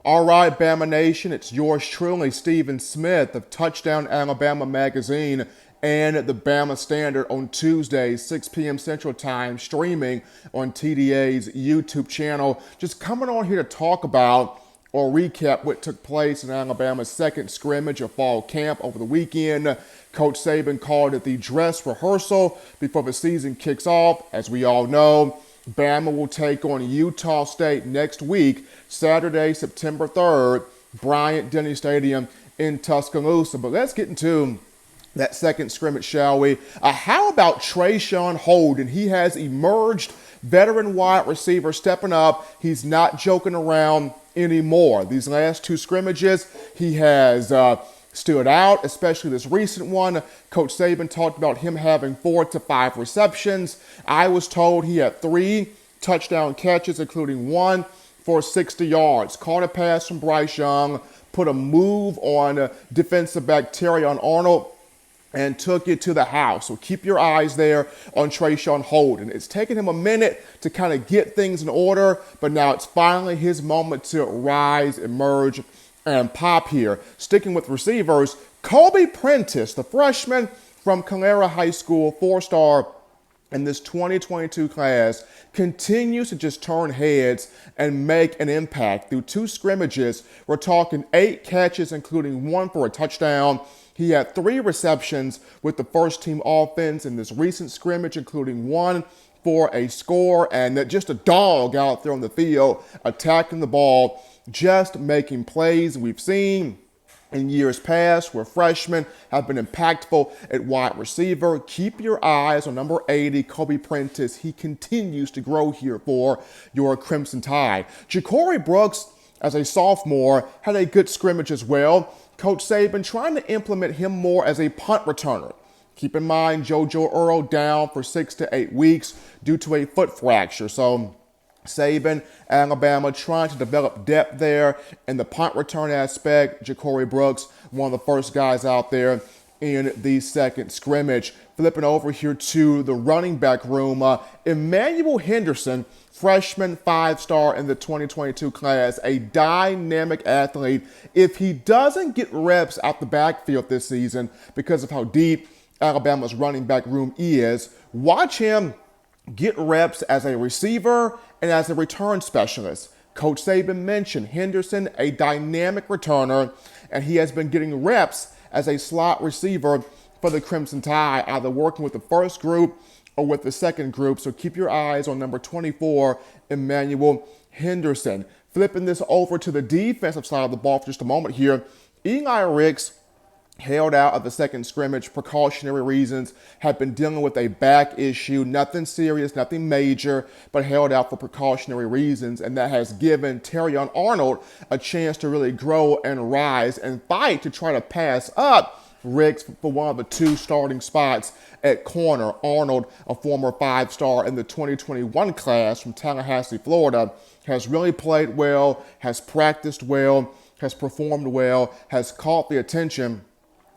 All right, Bama Nation, it's yours truly, Stephen Smith of Touchdown Alabama Magazine and the Bama Standard on Tuesday, 6 p.m. Central Time, streaming on TDA's YouTube channel. Just coming on here to talk about or recap what took place in Alabama's second scrimmage of fall camp over the weekend. Coach Saban called it the dress rehearsal before the season kicks off. As we all know, Bama will take on Utah State next week, Saturday, September 3rd, Bryant-Denny Stadium in Tuscaloosa. But let's get into that second scrimmage, shall we? How about Traeshon Holden? He has emerged, veteran wide receiver, stepping up. He's not joking around anymore. These last two scrimmages, he has stood out, especially this recent one. Coach Saban talked about him having 4 to 5 receptions. I was told he had 3 touchdown catches, including 1 for 60 yards. Caught a pass from Bryce Young, put a move on defensive back Traeshon Arnold, and took it to the house. So keep your eyes there on Traeshon Holden. It's taken him a minute to kind of get things in order, but now it's finally his moment to rise, emerge, and pop here. Sticking with receivers, Kobe Prentice, the freshman from Calera High School, 4-star in this 2022 class, continues to just turn heads and make an impact. Through 2 scrimmages, we're talking 8 catches, including 1 for a touchdown. He had 3 receptions with the first team offense in this recent scrimmage, including 1 for a score, and just a dog out there on the field attacking the ball, just making plays. We've seen in years past where freshmen have been impactful at wide receiver. Keep your eyes on number 80, Kobe Prentice. He continues to grow here for your Crimson Tide. Ja'Cory Brooks, as a sophomore, had a good scrimmage as well. Coach Saban trying to implement him more as a punt returner. Keep in mind, JoJo Earl down for 6 to 8 weeks due to a foot fracture. So Saban, Alabama, trying to develop depth there in the punt return aspect. Ja'Cory Brooks, one of the first guys out there in the second scrimmage. Flipping over here to the running back room, Emmanuel Henderson, freshman 5-star in the 2022 class, a dynamic athlete. If he doesn't get reps out the backfield this season because of how deep Alabama's running back room is, watch him get reps as a receiver and as a return specialist. Coach Saban mentioned Henderson, a dynamic returner, and he has been getting reps as a slot receiver for the Crimson Tide, either working with the first group or with the second group. So keep your eyes on number 24, Emmanuel Henderson. Flipping this over to the defensive side of the ball for just a moment here, Eli Ricks held out of the second scrimmage, precautionary reasons, had been dealing with a back issue, nothing serious, nothing major, but held out for precautionary reasons, and that has given Traeshon Arnold a chance to really grow and rise and fight to try to pass up Ricks for one of the 2 starting spots at corner. Arnold, a former 5-star in the 2021 class from Tallahassee, Florida, has really played well, has practiced well, has performed well, has caught the attention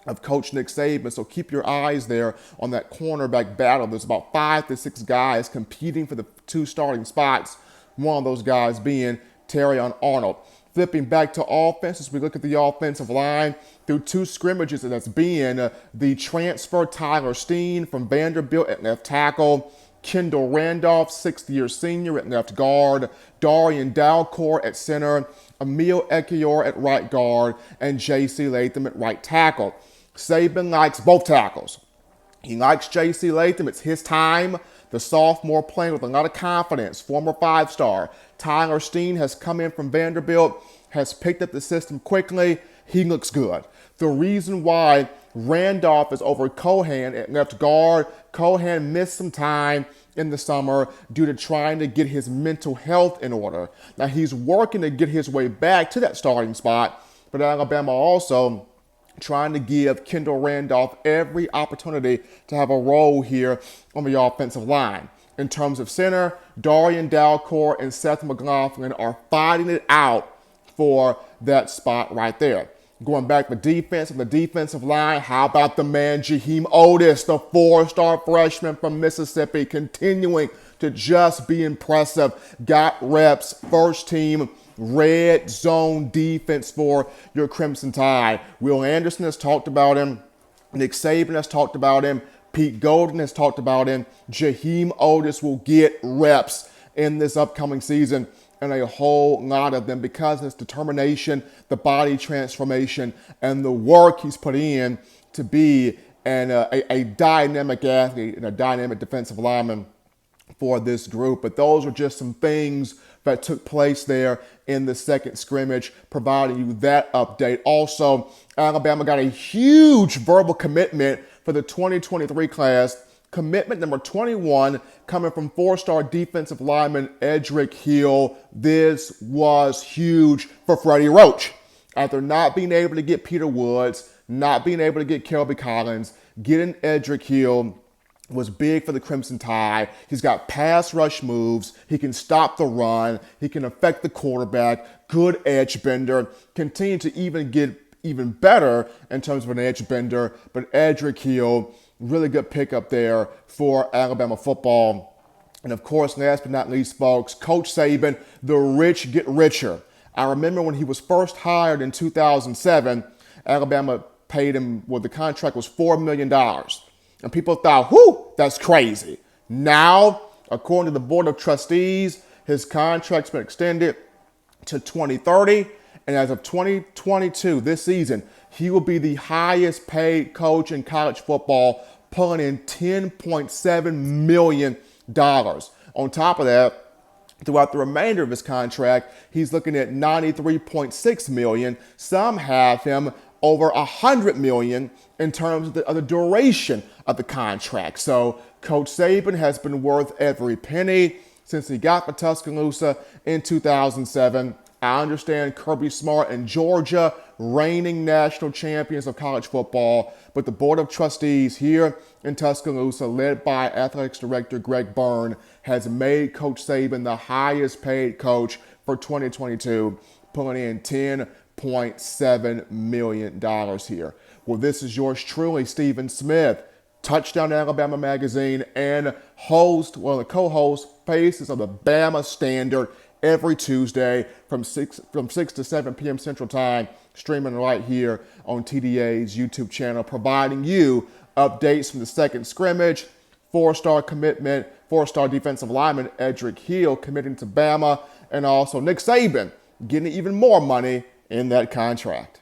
of Coach Nick Saban. So keep your eyes there on that cornerback battle. There's about 5 to 6 guys competing for the 2 starting spots, one of those guys being Traeshon Arnold. Flipping back to offense, as we look at the offensive line, through 2 scrimmages, and that's being the transfer Tyler Steen from Vanderbilt at left tackle, Kendall Randolph, 6th-year senior at left guard, Darian Dalcourt at center, Emil Ekiyor at right guard, and J.C. Latham at right tackle. Saban likes both tackles. He likes J.C. Latham. It's his time. The sophomore playing with a lot of confidence, former 5-star. Tyler Steen has come in from Vanderbilt, has picked up the system quickly. He looks good. The reason why Randolph is over Cohan at left guard, Cohan missed some time in the summer due to trying to get his mental health in order. Now he's working to get his way back to that starting spot, but Alabama also trying to give Kendall Randolph every opportunity to have a role here on the offensive line. In terms of center, Darian Dalcourt and Seth McLaughlin are fighting it out for that spot right there. Going back to defense, on the defensive line, how about the man Jaheim Oatis, the 4-star freshman from Mississippi, continuing to just be impressive. Got reps, first team red zone defense for your Crimson Tide. Will Anderson has talked about him. Nick Saban has talked about him. Pete Golden has talked about him. Jaheim Oatis will get reps in this upcoming season, and a whole lot of them because of his determination, the body transformation, and the work he's put in to be a dynamic athlete and a dynamic defensive lineman for this group. But those are just some things that took place there in the second scrimmage, providing you that update. Also, Alabama got a huge verbal commitment for the 2023 class. Commitment number 21 coming from four-star defensive lineman Edric Hill. This was huge for Freddie Roach. After not being able to get Peter Woods, not being able to get Kelby Collins, getting Edric Hill was big for the Crimson Tide. He's got pass rush moves. He can stop the run. He can affect the quarterback. Good edge bender. Continue to even get even better in terms of an edge bender. But Edric Hill, really good pickup there for Alabama football. And of course, last but not least, folks, Coach Saban, the rich get richer. I remember when he was first hired in 2007, Alabama paid him, well, the contract was $4 million. And people thought, whoo, that's crazy. Now, according to the Board of Trustees, his contract's been extended to 2030. And as of 2022, this season, he will be the highest paid coach in college football, pulling in $10.7 million. On top of that, throughout the remainder of his contract, he's looking at $93.6 million. Some have him over $100 million in terms of the duration of the contract. So Coach Saban has been worth every penny since he got to Tuscaloosa in 2007. I understand Kirby Smart and Georgia, reigning national champions of college football, but the Board of Trustees here in Tuscaloosa, led by Athletics Director Greg Byrne, has made Coach Saban the highest paid coach for 2022, pulling in $10.7 million here. Well, this is yours truly, Stephen Smith, Touchdown Alabama Magazine, and the co-host, faces of the Bama Standard, every Tuesday from 6 to 7 p.m. Central Time, streaming right here on TDA's YouTube channel, providing you updates from the second scrimmage, four-star commitment, four-star defensive lineman Edric Hill committing to Bama, and also Nick Saban getting even more money in that contract.